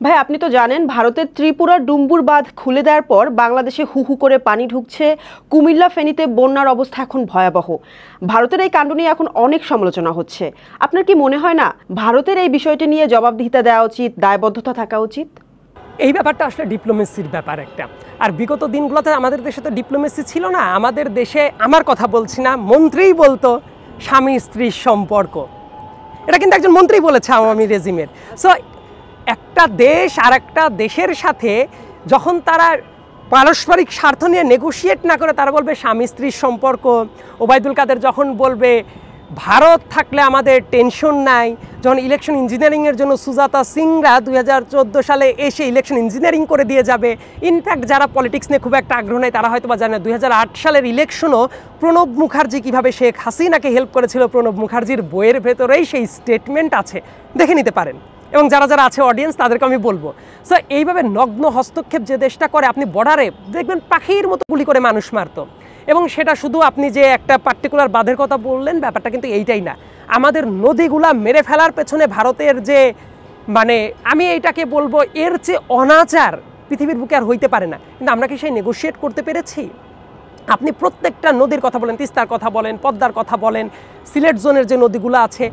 ভাই আপনি তো জানেন ভারতের ত্রিপুরার ডুম্বুর বাঁধ খুলে দেওয়ার পর বাংলাদেশে হু হু করে পানি ঢুকছে। কুমিল্লা ফেনীতে বন্যার অবস্থা এখন ভয়াবহ। ভারতের এই কাণ্ড নিয়ে এখন অনেক সমালোচনা হচ্ছে। আপনার কি মনে হয় না ভারতের এই বিষয়টি নিয়ে জবাবদিহিতা দেওয়া উচিত, দায়বদ্ধতা থাকা উচিত? এই ব্যাপারটা আসলে ডিপ্লোমেসির ব্যাপার একটা। আর বিগত দিনগুলোতে আমাদের দেশে তো ডিপ্লোমেসি ছিল না। আমাদের দেশে, আমার কথা বলছি না, মন্ত্রীই বলতো স্বামী স্ত্রীর সম্পর্ক। এটা কিন্তু একজন মন্ত্রী বলেছে আওয়ামী রেজিমের। সো একটা দেশ আর একটা দেশের সাথে যখন তারা পারস্পরিক স্বার্থ নিয়ে নেগোশিয়েট না করে তারা বলবে স্বামী স্ত্রীর সম্পর্ক। ওবায়দুল কাদের যখন বলবে ভারত থাকলে আমাদের টেনশন নাই, যখন ইলেকশন ইঞ্জিনিয়ারিংয়ের জন্য সুজাতা সিংরা 2014 সালে এসে ইলেকশন ইঞ্জিনিয়ারিং করে দিয়ে যাবে। ইনফ্যাক্ট যারা পলিটিক্স নিয়ে খুব একটা আগ্রহ নেই তারা হয়তো বা জানে 2008 সালের ইলেকশনও প্রণব মুখার্জি কীভাবে শেখ হাসিনাকে হেল্প করেছিল, প্রণব মুখার্জির বইয়ের ভেতরেই সেই স্টেটমেন্ট আছে, দেখে নিতে পারেন। এবং যারা যারা আছে অডিয়েন্স তাদেরকে আমি বলবো, সো এইভাবে নগ্ন হস্তক্ষেপ যে দেশটা করে, আপনি বর্ডারে দেখবেন পাখির মতো গুলি করে মানুষ মারতো। এবং সেটা শুধু আপনি যে একটা পার্টিকুলার বাঁধের কথা বললেন, ব্যাপারটা কিন্তু এইটাই না। আমাদের নদীগুলা মেরে ফেলার পেছনে ভারতের যে আমি এইটাকে বলবো এর যে অনাচার পৃথিবীর বুকে আর হইতে পারে না। কিন্তু আমরা কি সেই নেগোশিয়েট করতে পেরেছি? আপনি প্রত্যেকটা নদীর কথা বলেন, তিস্তার কথা বলেন, পদ্মার কথা বলেন, সিলেট জোনের যে নদীগুলো আছে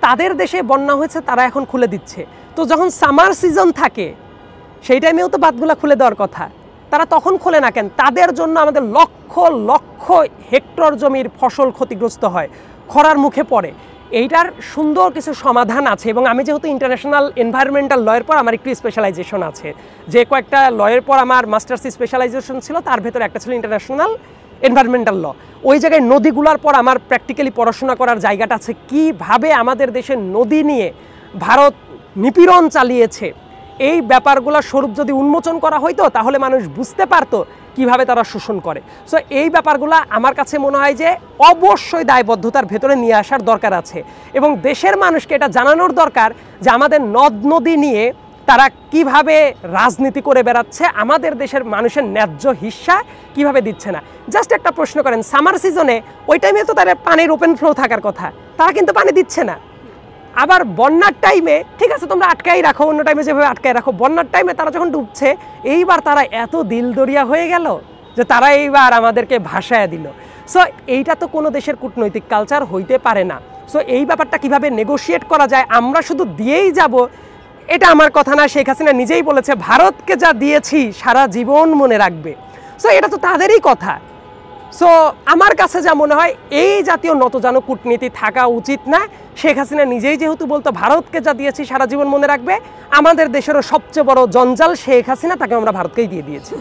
তাদের দেশে বন্যা হয়েছে, তারা এখন খুলে দিচ্ছে। তো যখন সামার সিজন থাকে সেই টাইমেও তো বাঁধগুলো খুলে দেওয়ার কথা, তারা তখন খোলে না কেন? তাদের জন্য আমাদের লক্ষ লক্ষ হেক্টর জমির ফসল ক্ষতিগ্রস্ত হয়, খরার মুখে পড়ে। এইটার সুন্দর কিছু সমাধান আছে। এবং আমি যেহেতু ইন্টারন্যাশনাল এনভায়রনমেন্টাল লয়ের পর আমার একটু স্পেশালাইজেশন আছে, যে কয়েকটা লয়ের পর আমার মাস্টার্সি স্পেশালাইজেশন ছিল, তার ভেতরে একটা ছিল ইন্টারন্যাশনাল এনভায়রনমেন্টাল ল। ওই জায়গায় নদীগুলোর পর আমার প্র্যাকটিক্যালি পড়াশোনা করার জায়গাটা আছে, কীভাবে আমাদের দেশের নদী নিয়ে ভারত নিপীড়ন চালিয়েছে। এই ব্যাপারগুলোর স্বরূপ যদি উন্মোচন করা হইতো তাহলে মানুষ বুঝতে পারতো কিভাবে তারা শোষণ করে। সো এই ব্যাপারগুলো আমার কাছে মনে হয় যে অবশ্যই দায়বদ্ধতার ভেতরে নিয়ে আসার দরকার আছে। এবং দেশের মানুষকে এটা জানানোর দরকার যে আমাদের নদ নদী নিয়ে তারা কিভাবে রাজনীতি করে বেড়াচ্ছে, আমাদের দেশের মানুষের ন্যায্য হিস্সা কিভাবে দিচ্ছে না। জাস্ট একটা প্রশ্ন করেন, সামার সিজনে ওই টাইমে তো তাদের পানির ওপেন ফ্লো থাকার কথা, তারা কিন্তু পানি দিচ্ছে না। আবার বন্যার টাইমে ঠিক আছে তোমরা আটকাই রাখো, অন্য টাইমে যেভাবে আটকাই রাখো, বন্যার টাইমে তারা যখন ডুবছে এইবার তারা এত দিলদরিয়া হয়ে গেল যে তারা এইবার আমাদেরকে ভাসায় দিল। সো এইটা তো কোনো দেশের কূটনৈতিক কালচার হইতে পারে না। সো এই ব্যাপারটা কিভাবে নেগোশিয়েট করা যায়, আমরা শুধু দিয়েই যাব এটা আমার কথা না। শেখ হাসিনা নিজেই বলেছে ভারতকে যা দিয়েছি সারা জীবন মনে রাখবে। সো এটা তো তাদেরই কথা। সো আমার কাছে যা মনে হয় এই জাতীয় নতজানু কূটনীতি থাকা উচিত না। শেখ হাসিনা নিজেই যেহেতু বলতো ভারতকে যা দিয়েছি সারা জীবন মনে রাখবে, আমাদের দেশেরও সবচেয়ে বড় জঞ্জাল শেখ হাসিনা, তাকে আমরা ভারতকেই দিয়ে দিয়েছি।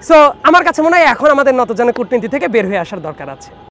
সো আমার কাছে মনে হয় এখন আমাদের নতজানু কূটনীতি থেকে বের হয়ে আসার দরকার আছে।